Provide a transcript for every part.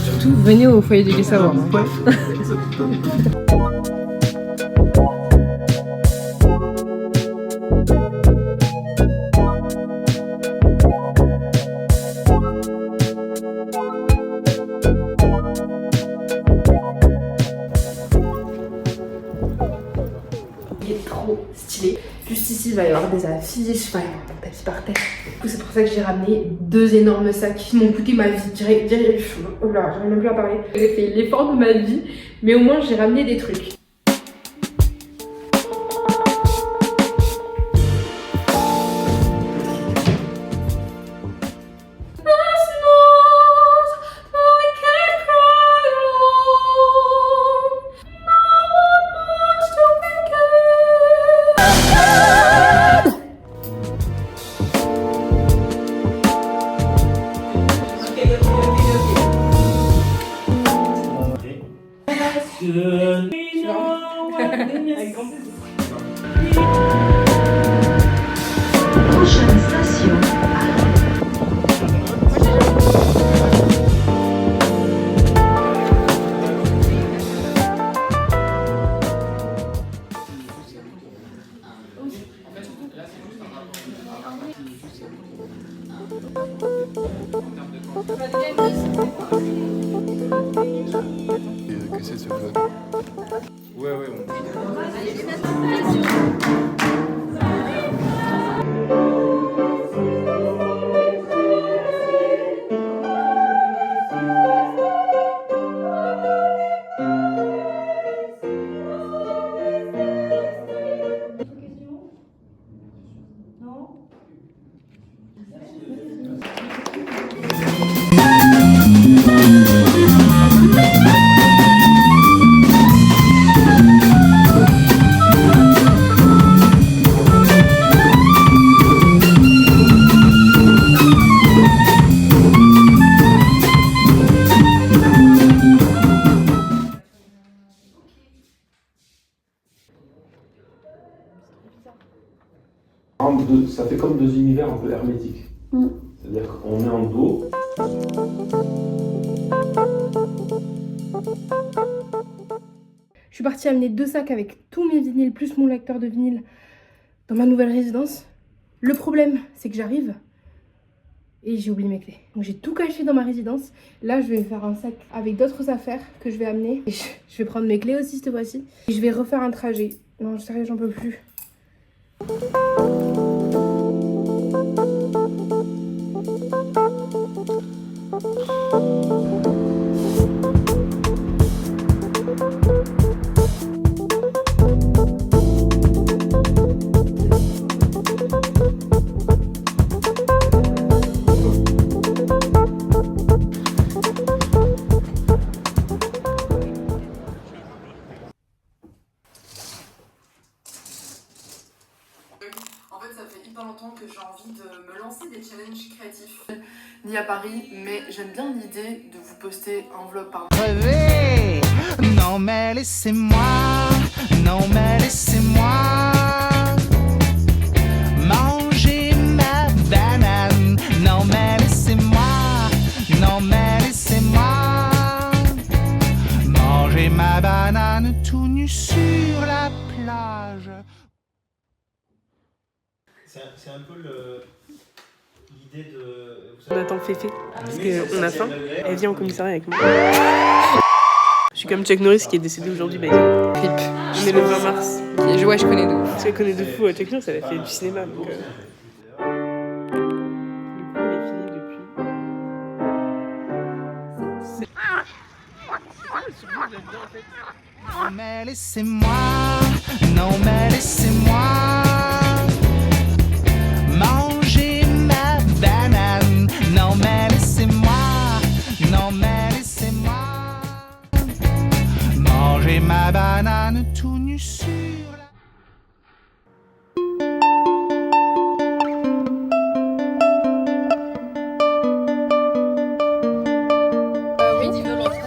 Surtout, venez au foyer du Gai-Savoir. Ouais. Il est trop stylé. Juste ici, il va y avoir des affiches, enfin, il va y avoir un tapis par terre. Du coup, c'est pour ça que j'ai ramené 2 énormes sacs qui m'ont coûté ma vie. Oh là, j'arrive même plus à parler. J'ai fait l'effort de ma vie, mais au moins j'ai ramené des trucs. Prochaine station. Que c'est ce vlog? Ouais, ouais, Ça fait comme 2 univers un peu hermétiques. C'est-à-dire qu'on est en dos. Je suis partie amener 2 sacs avec tous mes vinyles plus mon lecteur de vinyle dans ma nouvelle résidence. Le problème, c'est que j'arrive et j'ai oublié mes clés. Donc j'ai tout caché dans ma résidence. Là, je vais faire un sac avec d'autres affaires que je vais amener. Et je vais prendre mes clés aussi cette fois-ci. Et je vais refaire un trajet. Non, sérieux, j'en peux plus. En fait, ça fait hyper longtemps que j'ai envie de me lancer des challenges créatifs. Ni à Paris, mais j'aime bien l'idée de vous poster un vlog par mois. Rêver, non mais laissez-moi, non mais laissez-moi manger ma banane, non mais laissez-moi, non mais laissez-moi manger ma banane tout nu sur la plage. C'est un peu l'idée de... On attend Féfé, parce qu'on a faim. Elle vient au commissariat avec moi. Je suis comme Chuck Norris qui est décédé aujourd'hui, bah, Rip. on est le 20 mars. Ouais, je connais de ouf. Parce qu'elle connaît de fou Chuck Norris, elle a fait du cinéma. Donc, Le cours est fini depuis. Non mais laissez-moi, non mais laissez-moi manger ma banane, non mais laissez-moi, non mais laissez-moi manger ma banane tout nu sur la... Oui, dis-nous l'entrée.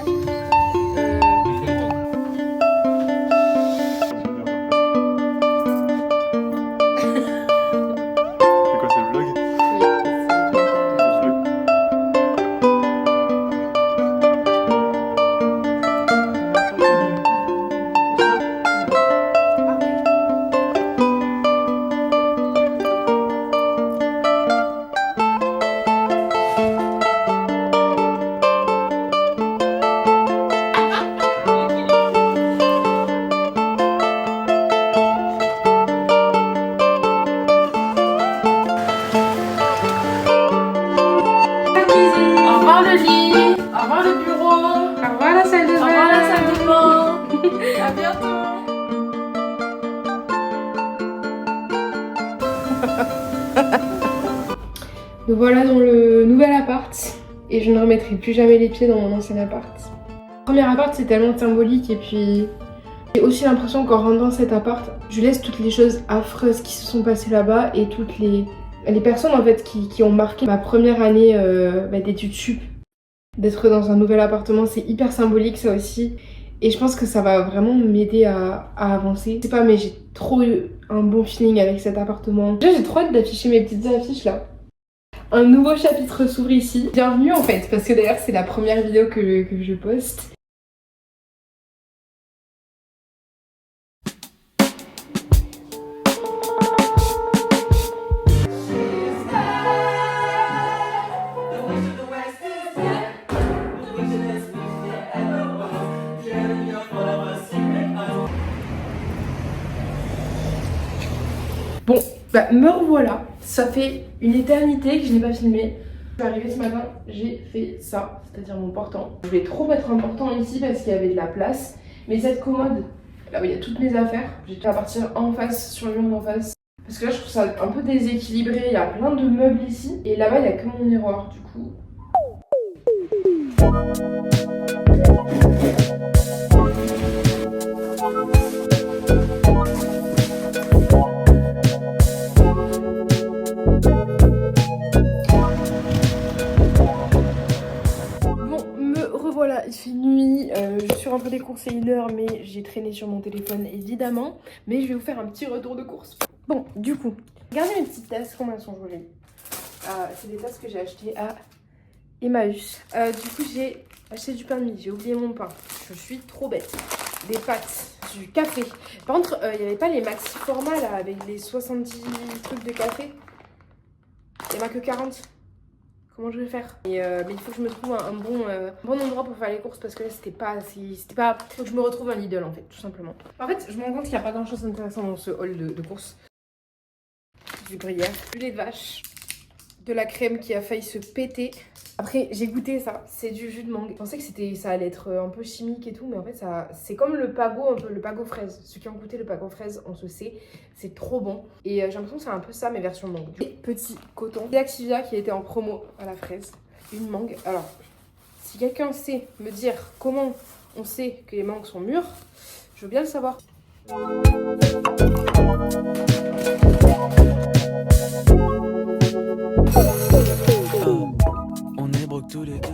À bientôt. Donc voilà dans le nouvel appart. Et je ne remettrai plus jamais les pieds dans mon ancien appart. Le premier appart c'est tellement symbolique et puis j'ai aussi l'impression qu'en rentrant dans cet appart, je laisse toutes les choses affreuses qui se sont passées là-bas et toutes les personnes en fait qui ont marqué ma première année d'études sup. D'être dans un nouvel appartement, c'est hyper symbolique ça aussi. Et je pense que ça va vraiment m'aider à avancer. Je sais pas mais j'ai trop eu un bon feeling avec cet appartement. Déjà j'ai trop hâte d'afficher mes petites affiches là. Un nouveau chapitre s'ouvre ici. Bienvenue en fait, parce que d'ailleurs c'est la première vidéo que je poste. Bon, bah me revoilà. Ça fait une éternité que je n'ai pas filmé. Je suis arrivée ce matin, j'ai fait ça, c'est-à-dire mon portant. Je voulais trop mettre un portant ici parce qu'il y avait de la place. Mais cette commode, là où il y a toutes mes affaires, j'ai dû partir en face, sur le mur d'en face. Parce que là je trouve ça un peu déséquilibré, il y a plein de meubles ici. Et là-bas il n'y a que mon miroir du coup. Voilà, il fait nuit, je suis rentrée des courses il y a 1 heure mais j'ai traîné sur mon téléphone évidemment. Mais je vais vous faire un petit retour de course. Bon, du coup, regardez mes petites tasses, comment elles sont jolies. C'est des tasses que j'ai achetées à Emmaüs. Du coup j'ai acheté du pain de midi, j'ai oublié mon pain. Je suis trop bête. Des pâtes, du café. Par contre, il n'y avait pas les maxi formats là avec les 70 trucs de café. Il n'y en a que 40. Comment je vais faire mais il faut que je me trouve un bon endroit pour faire les courses parce que là c'était pas... Faut que je me retrouve un Lidl en fait, tout simplement. En fait, je me rends compte qu'il n'y a pas grand chose d'intéressant dans ce hall de courses. Du gruyère, du lait de vache, de la crème qui a failli se péter. Après, j'ai goûté ça, c'est du jus de mangue. Je pensais que ça allait être un peu chimique et tout, mais en fait, c'est comme le pago, un peu le pago fraise. Ceux qui ont goûté le pago fraise, on se sait, c'est trop bon. Et j'ai l'impression que c'est un peu ça, mais version mangue. Et petit coton d'Activia qui était en promo à la fraise, une mangue. Alors, si quelqu'un sait me dire comment on sait que les mangues sont mûres, je veux bien le savoir. On est broke tous les deux.